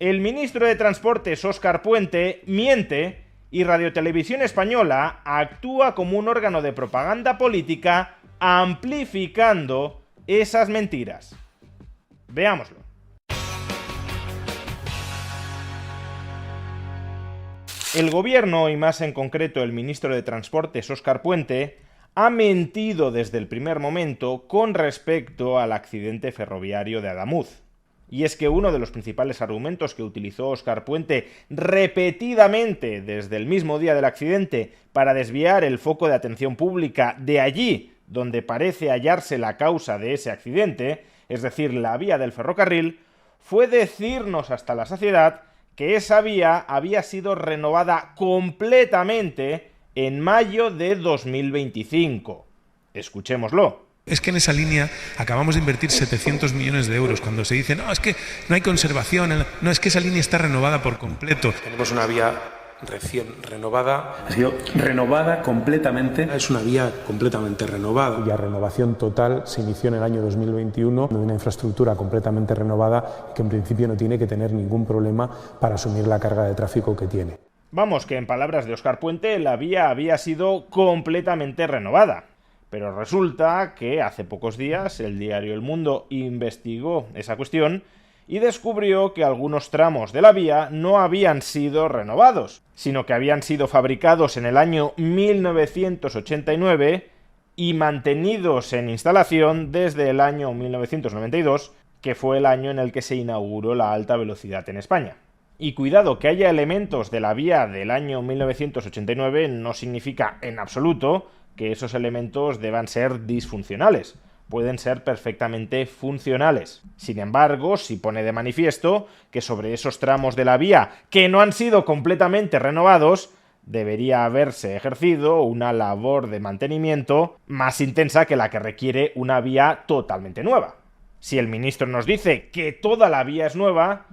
El ministro de Transportes, Óscar Puente, miente y Radio Televisión Española actúa como un órgano de propaganda política amplificando esas mentiras. Veámoslo. El gobierno, y más en concreto el ministro de Transportes, Óscar Puente, ha mentido desde el primer momento con respecto al accidente ferroviario de Adamuz. Y es que uno de los principales argumentos que utilizó Óscar Puente repetidamente desde el mismo día del accidente para desviar el foco de atención pública de allí donde parece hallarse la causa de ese accidente, es decir, la vía del ferrocarril, fue decirnos hasta la saciedad que esa vía había sido renovada completamente en mayo de 2025. Escuchémoslo. Es que en esa línea acabamos de invertir 700 millones de euros. Cuando se dice, no, es que no hay conservación, no, es que esa línea está renovada por completo. Tenemos una vía recién renovada. Ha sido renovada completamente. Es una vía completamente renovada. Cuya renovación total se inició en el año 2021, de una infraestructura completamente renovada que en principio no tiene que tener ningún problema para asumir la carga de tráfico que tiene. Vamos, que en palabras de Óscar Puente, la vía había sido completamente renovada. Pero resulta que hace pocos días el diario El Mundo investigó esa cuestión y descubrió que algunos tramos de la vía no habían sido renovados, sino que habían sido fabricados en el año 1989 y mantenidos en instalación desde el año 1992, que fue el año en el que se inauguró la alta velocidad en España. Y cuidado, que haya elementos de la vía del año 1989 no significa en absoluto que esos elementos deban ser disfuncionales. Pueden ser perfectamente funcionales. Sin embargo, sí pone de manifiesto que sobre esos tramos de la vía que no han sido completamente renovados, debería haberse ejercido una labor de mantenimiento más intensa que la que requiere una vía totalmente nueva. Si el ministro nos dice que toda la vía es nueva,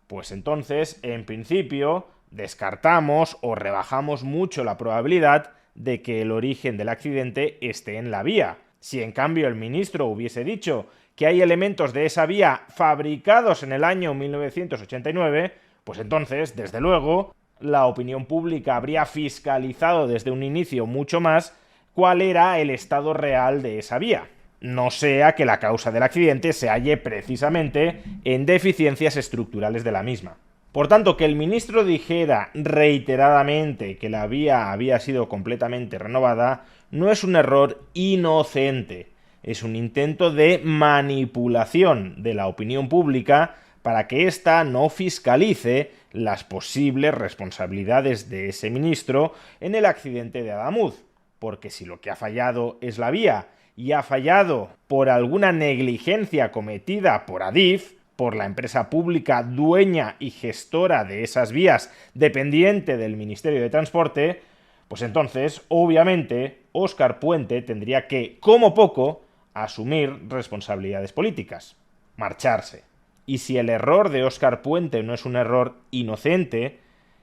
pues entonces, en principio, descartamos o rebajamos mucho la probabilidad de que el origen del accidente esté en la vía. Si en cambio el ministro hubiese dicho que hay elementos de esa vía fabricados en el año 1989, pues entonces, desde luego, la opinión pública habría fiscalizado desde un inicio mucho más cuál era el estado real de esa vía. No sea que la causa del accidente se halle precisamente en deficiencias estructurales de la misma. Por tanto, que el ministro dijera reiteradamente que la vía había sido completamente renovada no es un error inocente, es un intento de manipulación de la opinión pública para que ésta no fiscalice las posibles responsabilidades de ese ministro en el accidente de Adamuz, porque si lo que ha fallado es la vía y ha fallado por alguna negligencia cometida por Adif, por la empresa pública dueña y gestora de esas vías dependiente del Ministerio de Transporte, pues entonces, obviamente, Óscar Puente tendría que, como poco, asumir responsabilidades políticas, marcharse. Y si el error de Óscar Puente no es un error inocente,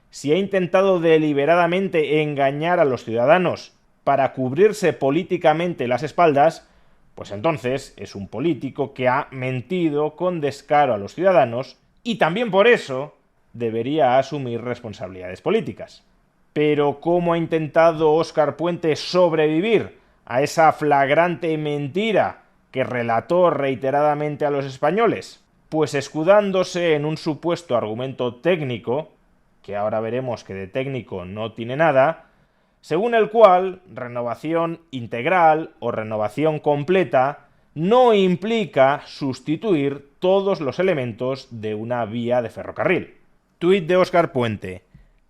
si ha intentado deliberadamente engañar a los ciudadanos para cubrirse políticamente las espaldas, pues entonces es un político que ha mentido con descaro a los ciudadanos y también por eso debería asumir responsabilidades políticas. Pero ¿cómo ha intentado Óscar Puente sobrevivir a esa flagrante mentira que relató reiteradamente a los españoles? Pues escudándose en un supuesto argumento técnico, que ahora veremos que de técnico no tiene nada, según el cual renovación integral o renovación completa no implica sustituir todos los elementos de una vía de ferrocarril. Tuit de Óscar Puente.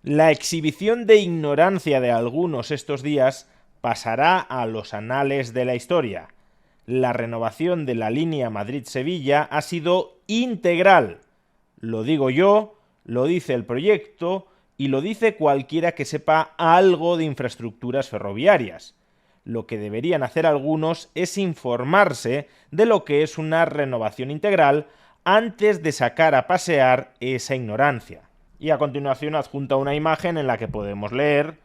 La exhibición de ignorancia de algunos estos días pasará a los anales de la historia. La renovación de la línea Madrid-Sevilla ha sido integral. Lo digo yo, lo dice el proyecto y lo dice cualquiera que sepa algo de infraestructuras ferroviarias. Lo que deberían hacer algunos es informarse de lo que es una renovación integral antes de sacar a pasear esa ignorancia. Y a continuación adjunta una imagen en la que podemos leer: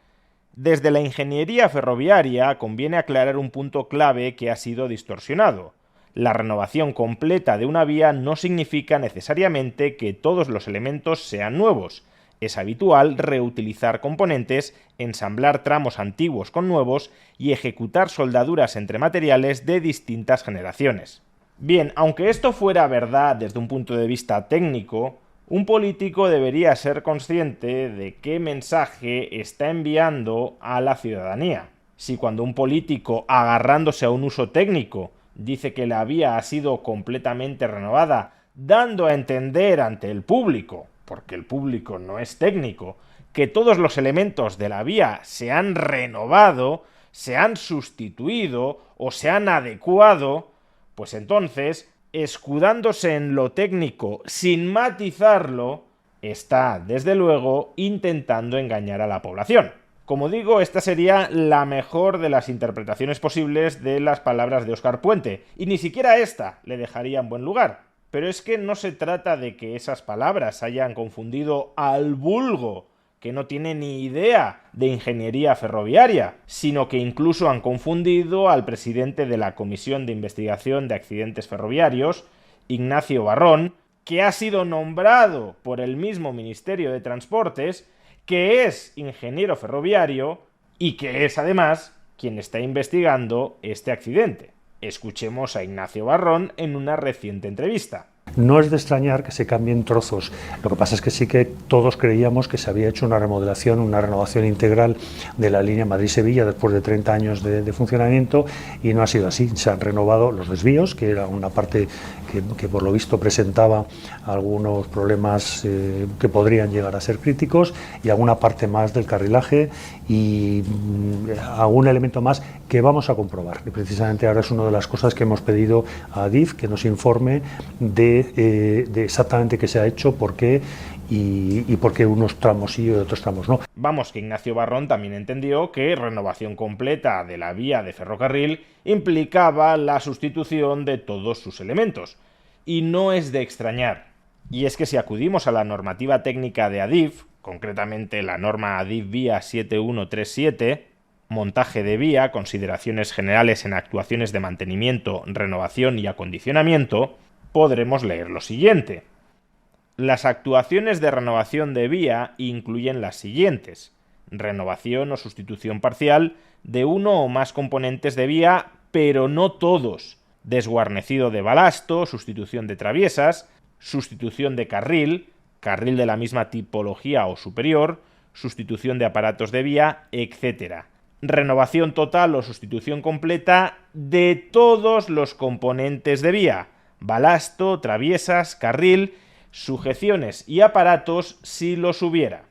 desde la ingeniería ferroviaria conviene aclarar un punto clave que ha sido distorsionado. La renovación completa de una vía no significa necesariamente que todos los elementos sean nuevos. Es habitual reutilizar componentes, ensamblar tramos antiguos con nuevos y ejecutar soldaduras entre materiales de distintas generaciones. Bien, aunque esto fuera verdad desde un punto de vista técnico, un político debería ser consciente de qué mensaje está enviando a la ciudadanía. Si cuando un político, agarrándose a un uso técnico, dice que la vía ha sido completamente renovada, dando a entender ante el público, porque el público no es técnico, que todos los elementos de la vía se han renovado, se han sustituido o se han adecuado, pues entonces, escudándose en lo técnico sin matizarlo, está, desde luego, intentando engañar a la población. Como digo, esta sería la mejor de las interpretaciones posibles de las palabras de Óscar Puente, y ni siquiera esta le dejaría en buen lugar. Pero es que no se trata de que esas palabras hayan confundido al vulgo, que no tiene ni idea de ingeniería ferroviaria, sino que incluso han confundido al presidente de la Comisión de Investigación de Accidentes Ferroviarios, Ignacio Barrón, que ha sido nombrado por el mismo Ministerio de Transportes, que es ingeniero ferroviario y que es además quien está investigando este accidente. Escuchemos a Ignacio Barrón en una reciente entrevista. No es de extrañar que se cambien trozos. Lo que pasa es que sí que todos creíamos que se había hecho una remodelación, una renovación integral de la línea Madrid-Sevilla después de 30 años de funcionamiento, y no ha sido así. Se han renovado los desvíos, que era una parte que por lo visto presentaba algunos problemas que podrían llegar a ser críticos, y alguna parte más del carrilaje y algún elemento más que vamos a comprobar. Y precisamente ahora es una de las cosas que hemos pedido a Adif, que nos informe de exactamente qué se ha hecho, por qué y por qué unos tramos sí y otros tramos no. Vamos, que Ignacio Barrón también entendió que renovación completa de la vía de ferrocarril implicaba la sustitución de todos sus elementos. Y no es de extrañar. Y es que si acudimos a la normativa técnica de Adif, concretamente la norma Adif Vía 7137, montaje de vía, consideraciones generales en actuaciones de mantenimiento, renovación y acondicionamiento, podremos leer lo siguiente. Las actuaciones de renovación de vía incluyen las siguientes: renovación o sustitución parcial de uno o más componentes de vía, pero no todos, desguarnecido de balasto, sustitución de traviesas, sustitución de carril de la misma tipología o superior, sustitución de aparatos de vía, etc. Renovación total o sustitución completa de todos los componentes de vía, balasto, traviesas, carril, sujeciones y aparatos si los hubiera.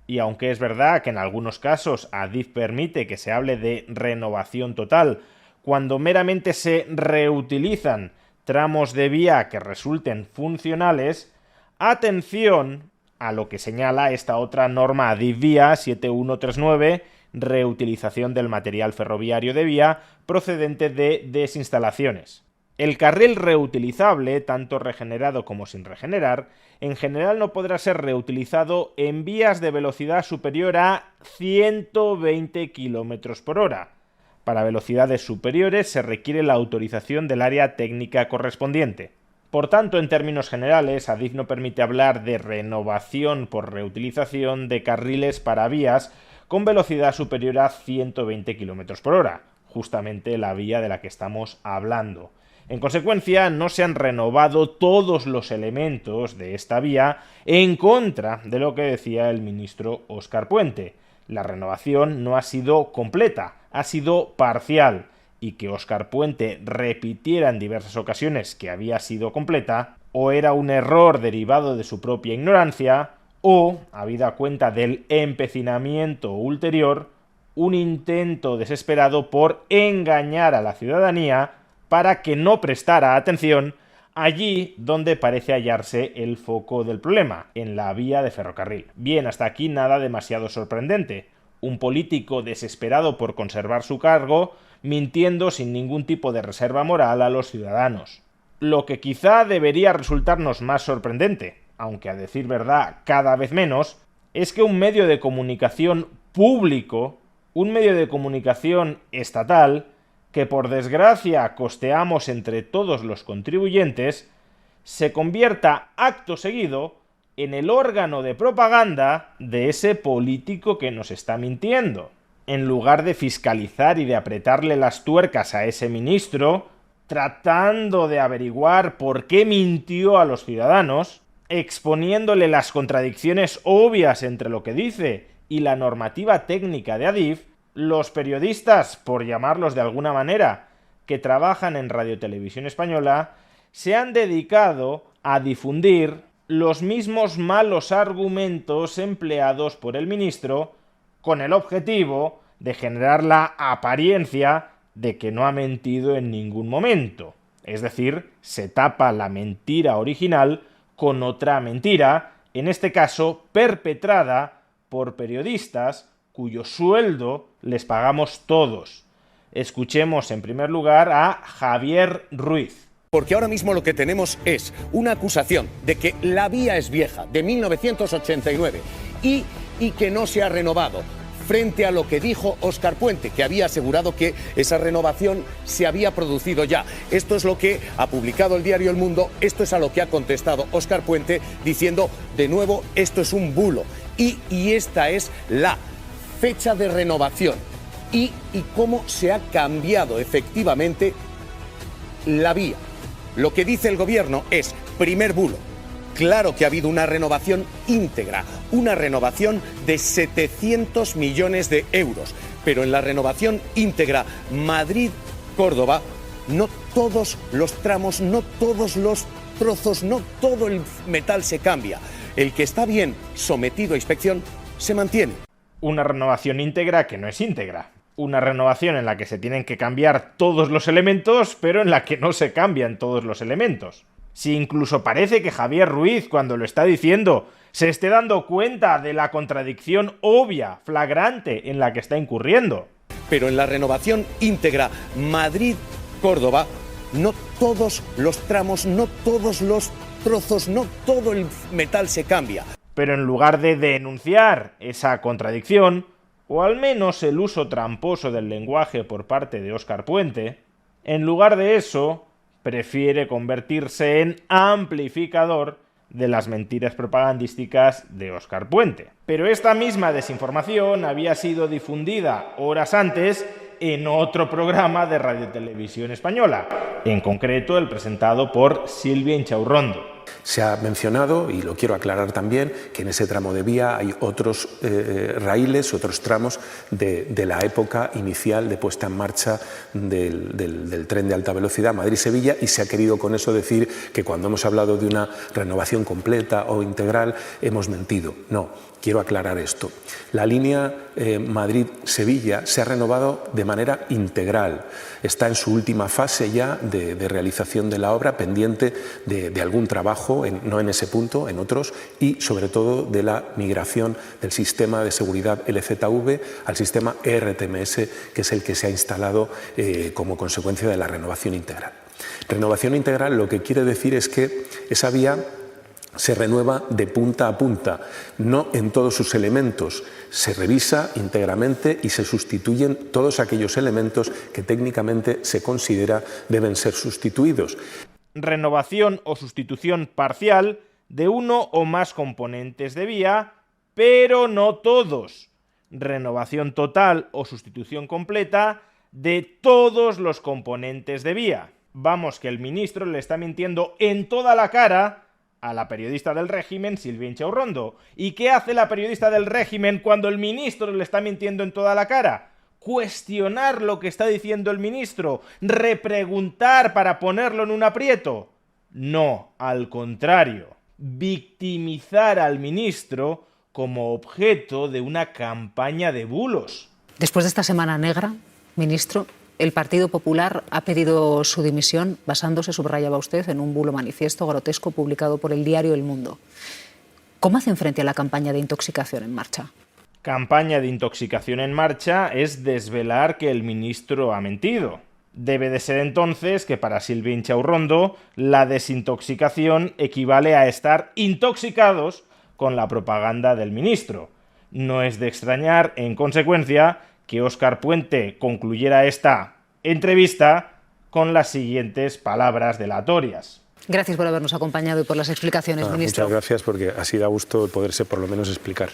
Y aunque es verdad que en algunos casos Adif permite que se hable de renovación total cuando meramente se reutilizan tramos de vía que resulten funcionales, atención a lo que señala esta otra norma Adif Vía 7139, reutilización del material ferroviario de vía procedente de desinstalaciones. El carril reutilizable, tanto regenerado como sin regenerar, en general no podrá ser reutilizado en vías de velocidad superior a 120 km por hora. Para velocidades superiores se requiere la autorización del área técnica correspondiente. Por tanto, en términos generales, Adif no permite hablar de renovación por reutilización de carriles para vías con velocidad superior a 120 km por hora, justamente la vía de la que estamos hablando. En consecuencia, no se han renovado todos los elementos de esta vía en contra de lo que decía el ministro Óscar Puente. La renovación no ha sido completa, ha sido parcial, y que Óscar Puente repitiera en diversas ocasiones que había sido completa, o era un error derivado de su propia ignorancia, o, habida cuenta del empecinamiento ulterior, un intento desesperado por engañar a la ciudadanía para que no prestara atención allí donde parece hallarse el foco del problema, en la vía de ferrocarril. Bien, hasta aquí nada demasiado sorprendente. Un político desesperado por conservar su cargo, mintiendo sin ningún tipo de reserva moral a los ciudadanos. Lo que quizá debería resultarnos más sorprendente, aunque a decir verdad cada vez menos, es que un medio de comunicación público, un medio de comunicación estatal, que por desgracia costeamos entre todos los contribuyentes, se convierta acto seguido en el órgano de propaganda de ese político que nos está mintiendo. En lugar de fiscalizar y de apretarle las tuercas a ese ministro, tratando de averiguar por qué mintió a los ciudadanos, exponiéndole las contradicciones obvias entre lo que dice y la normativa técnica de Adif, los periodistas, por llamarlos de alguna manera, que trabajan en Radio Televisión Española, se han dedicado a difundir los mismos malos argumentos empleados por el ministro con el objetivo de generar la apariencia de que no ha mentido en ningún momento. Es decir, se tapa la mentira original con otra mentira, en este caso perpetrada por periodistas cuyo sueldo les pagamos todos. Escuchemos en primer lugar a Javier Ruiz. Porque ahora mismo lo que tenemos es una acusación de que la vía es vieja, de 1989, y que no se ha renovado, frente a lo que dijo Óscar Puente, que había asegurado que esa renovación se había producido ya. Esto es lo que ha publicado el diario El Mundo, esto es a lo que ha contestado Óscar Puente, diciendo, de nuevo, esto es un bulo. Y esta es la fecha de renovación y cómo se ha cambiado efectivamente la vía. Lo que dice el gobierno es, primer bulo, claro que ha habido una renovación íntegra, una renovación de 700 millones de euros, pero en la renovación íntegra Madrid-Córdoba, no todos los tramos, no todos los trozos, no todo el metal se cambia. El que está bien sometido a inspección se mantiene. Una renovación íntegra que no es íntegra. Una renovación en la que se tienen que cambiar todos los elementos, pero en la que no se cambian todos los elementos. Si incluso parece que Javier Ruiz, cuando lo está diciendo, se esté dando cuenta de la contradicción obvia, flagrante, en la que está incurriendo. Pero en la renovación íntegra Madrid-Córdoba, no todos los tramos, no todos los trozos, no todo el metal se cambia. Pero en lugar de denunciar esa contradicción, o al menos el uso tramposo del lenguaje por parte de Óscar Puente, en lugar de eso, prefiere convertirse en amplificador de las mentiras propagandísticas de Óscar Puente. Pero esta misma desinformación había sido difundida horas antes en otro programa de Radio Televisión Española, en concreto el presentado por Silvia Inchaurrondo. Se ha mencionado, y lo quiero aclarar también, que en ese tramo de vía hay otros raíles, otros tramos de la época inicial de puesta en marcha del tren de alta velocidad Madrid-Sevilla, y se ha querido con eso decir que cuando hemos hablado de una renovación completa o integral hemos mentido. No, quiero aclarar esto. La línea Madrid-Sevilla se ha renovado de manera integral. Está en su última fase ya de realización de la obra, pendiente de algún trabajo, no en ese punto, en otros, y sobre todo de la migración del sistema de seguridad LZV al sistema ERTMS, que es el que se ha instalado como consecuencia de la renovación integral. Renovación integral lo que quiere decir es que esa vía se renueva de punta a punta, no en todos sus elementos. Se revisa íntegramente y se sustituyen todos aquellos elementos que técnicamente se considera deben ser sustituidos. Renovación o sustitución parcial de uno o más componentes de vía, pero no todos. Renovación total o sustitución completa de todos los componentes de vía. Vamos, que el ministro le está mintiendo en toda la cara a la periodista del régimen, Silvia Inchaurrondo. ¿Y qué hace la periodista del régimen cuando el ministro le está mintiendo en toda la cara? Cuestionar lo que está diciendo el ministro, repreguntar para ponerlo en un aprieto. No, al contrario, victimizar al ministro como objeto de una campaña de bulos. Después de esta semana negra, ministro, el Partido Popular ha pedido su dimisión basándose, subrayaba usted, en un bulo manifiesto grotesco publicado por el diario El Mundo. ¿Cómo hacen frente a la campaña de intoxicación en marcha? Campaña de intoxicación en marcha es desvelar que el ministro ha mentido. Debe de ser entonces que para Silvia Inchaurrondo la desintoxicación equivale a estar intoxicados con la propaganda del ministro. No es de extrañar, en consecuencia, que Óscar Puente concluyera esta Entrevista con las siguientes palabras delatorias. Gracias por habernos acompañado y por las explicaciones, ministro. Muchas gracias, porque así da gusto poderse por lo menos explicar.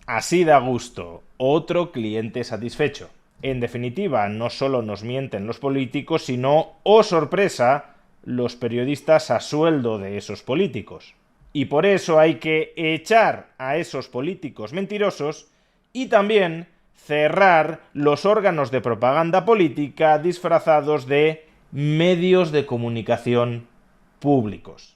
Así da gusto. Otro cliente satisfecho. En definitiva, no solo nos mienten los políticos, sino, ¡oh sorpresa!, los periodistas a sueldo de esos políticos. Y por eso hay que echar a esos políticos mentirosos y también cerrar los órganos de propaganda política disfrazados de medios de comunicación públicos.